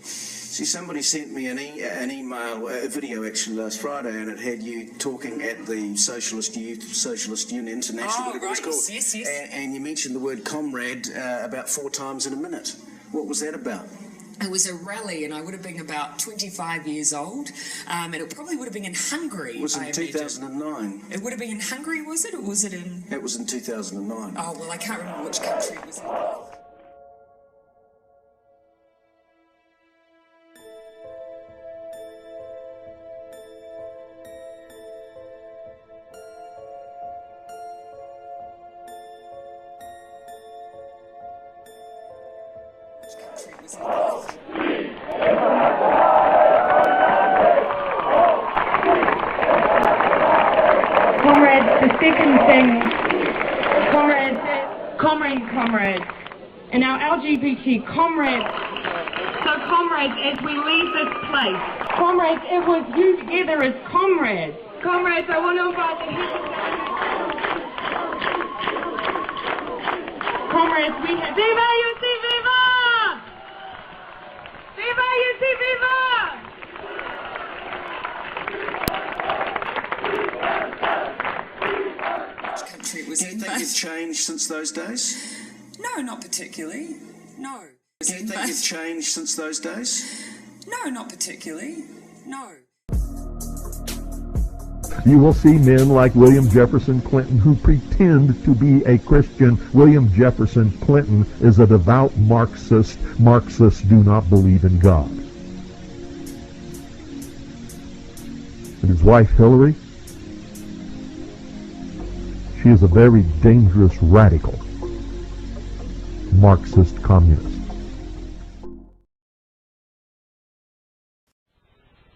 See, somebody sent me an email, a video actually last Friday, and it had you talking at the Socialist Union International, whatever it was called. Yes. And you mentioned the word comrade about 4 times in a minute. What was that about? It was a rally, and I would have been about 25 years old, and it probably would have been in Hungary. It was in 2009. It would have been in Hungary, was it, or was it in... It was in 2009. Oh, well, I can't remember which country it was in. Comrades, the second thing, comrades, and our LGBT comrades. So comrades, as we leave this place, comrades, it was you together as comrades. Comrades, I want to invite the comrades, we have... Viva UC, viva! Viva UC, viva! Do you think you've changed since those days? No, not particularly. No. Do you think you've changed since those days? No, not particularly. No. You will see men like William Jefferson Clinton who pretend to be a Christian. William Jefferson Clinton is a devout Marxist. Marxists do not believe in God. And his wife Hillary, she is a very dangerous radical Marxist communist.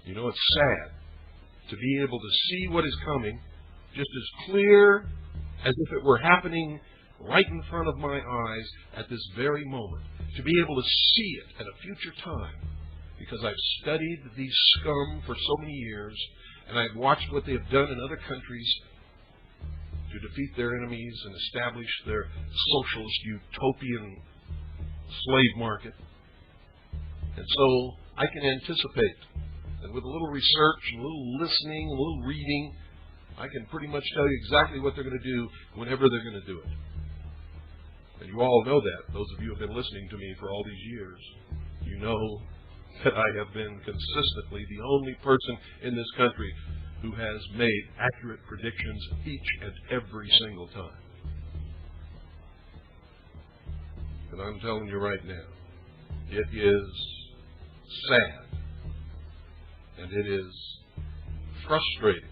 You know, it's sad to be able to see what is coming just as clear as if it were happening right in front of my eyes at this very moment. To be able to see it at a future time, because I've studied these scum for so many years, and I've watched what they have done in other countries to defeat their enemies and establish their socialist utopian slave market. And so I can anticipate that with a little research, a little listening, a little reading, I can pretty much tell you exactly what they're going to do whenever they're going to do it. And you all know that. Those of you who have been listening to me for all these years, you know that I have been consistently the only person in this country who has made accurate predictions each and every single time. And I'm telling you right now, it is sad and it is frustrating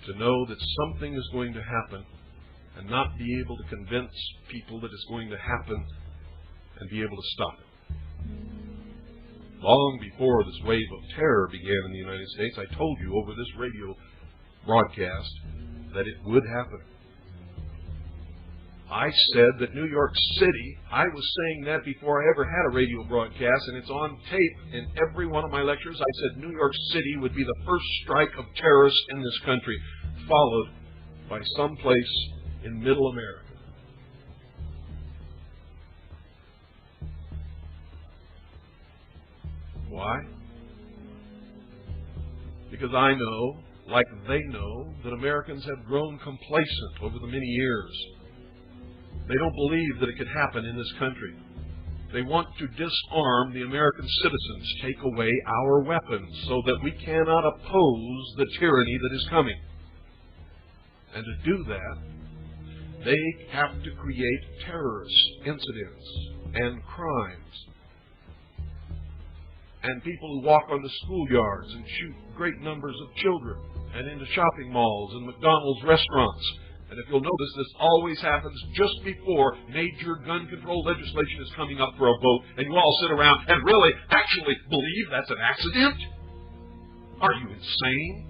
to know that something is going to happen and not be able to convince people that it's going to happen and be able to stop it. Long before this wave of terror began in the United States, I told you over this radio broadcast that it would happen. I said that New York City, I was saying that before I ever had a radio broadcast, and it's on tape in every one of my lectures. I said New York City would be the first strike of terrorists in this country, followed by some place in Middle America. Why? Because I know, like they know, that Americans have grown complacent over the many years. They don't believe that it could happen in this country. They want to disarm the American citizens, take away our weapons, so that we cannot oppose the tyranny that is coming. And to do that, they have to create terrorist incidents and crimes. And people who walk onto schoolyards and shoot great numbers of children, and into shopping malls and McDonald's restaurants. And if you'll notice, this always happens just before major gun control legislation is coming up for a vote, and you all sit around and really, actually believe that's an accident? Are you insane?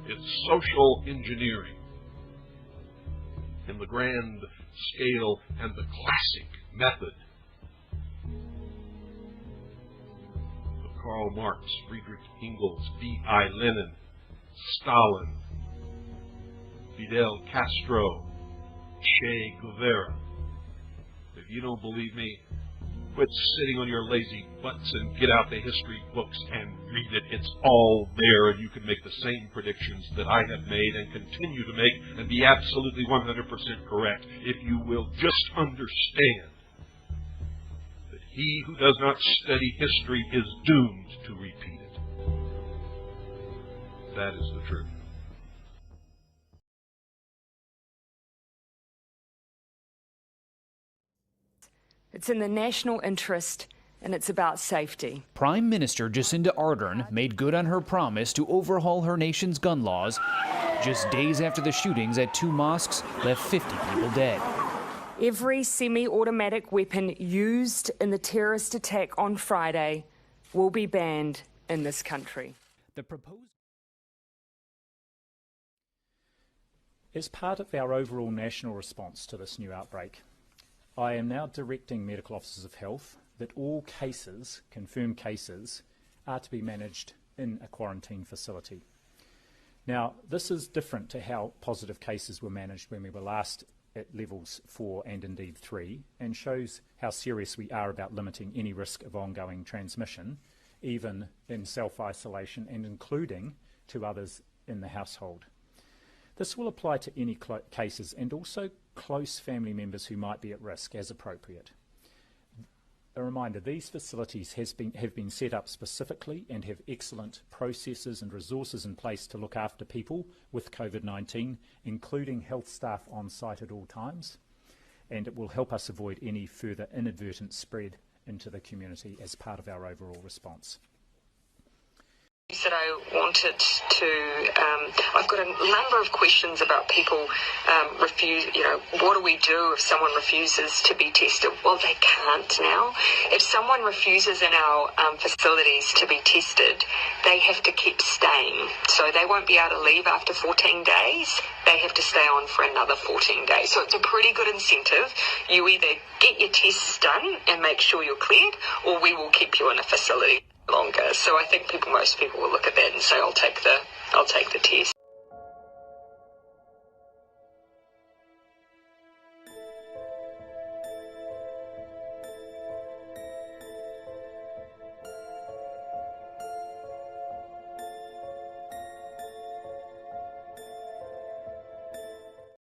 It's social engineering in the grand scale and the classic method of Karl Marx, Friedrich Engels, V.I. Lenin, Stalin, Fidel Castro, Che Guevara. If you don't believe me, quit sitting on your lazy butts and get out the history books and read it. It's all there, and you can make the same predictions that I have made and continue to make and be absolutely 100% correct if you will just understand that he who does not study history is doomed to repeat it. That is the truth. It's in the national interest, and it's about safety. Prime Minister Jacinda Ardern made good on her promise to overhaul her nation's gun laws just days after the shootings at 2 mosques left 50 people dead. Every semi-automatic weapon used in the terrorist attack on Friday will be banned in this country. The proposed As part of our overall national response to this new outbreak, I am now directing medical officers of health that all cases, confirmed cases, are to be managed in a quarantine facility. Now, this is different to how positive cases were managed when we were last at levels 4 and indeed 3, and shows how serious we are about limiting any risk of ongoing transmission, even in self-isolation and including to others in the household. This will apply to any cases and also close family members who might be at risk as appropriate. A reminder, these facilities have been set up specifically and have excellent processes and resources in place to look after people with COVID-19, including health staff on site at all times, and it will help us avoid any further inadvertent spread into the community as part of our overall response. That I wanted to, I've got a number of questions about people refuse, what do we do if someone refuses to be tested? Well, they can't now. If someone refuses in our facilities to be tested, they have to keep staying. So they won't be able to leave after 14 days. They have to stay on for another 14 days. So it's a pretty good incentive. You either get your tests done and make sure you're cleared, or we will keep you in a facility longer. So I think most people will look at that and say, I'll take the test.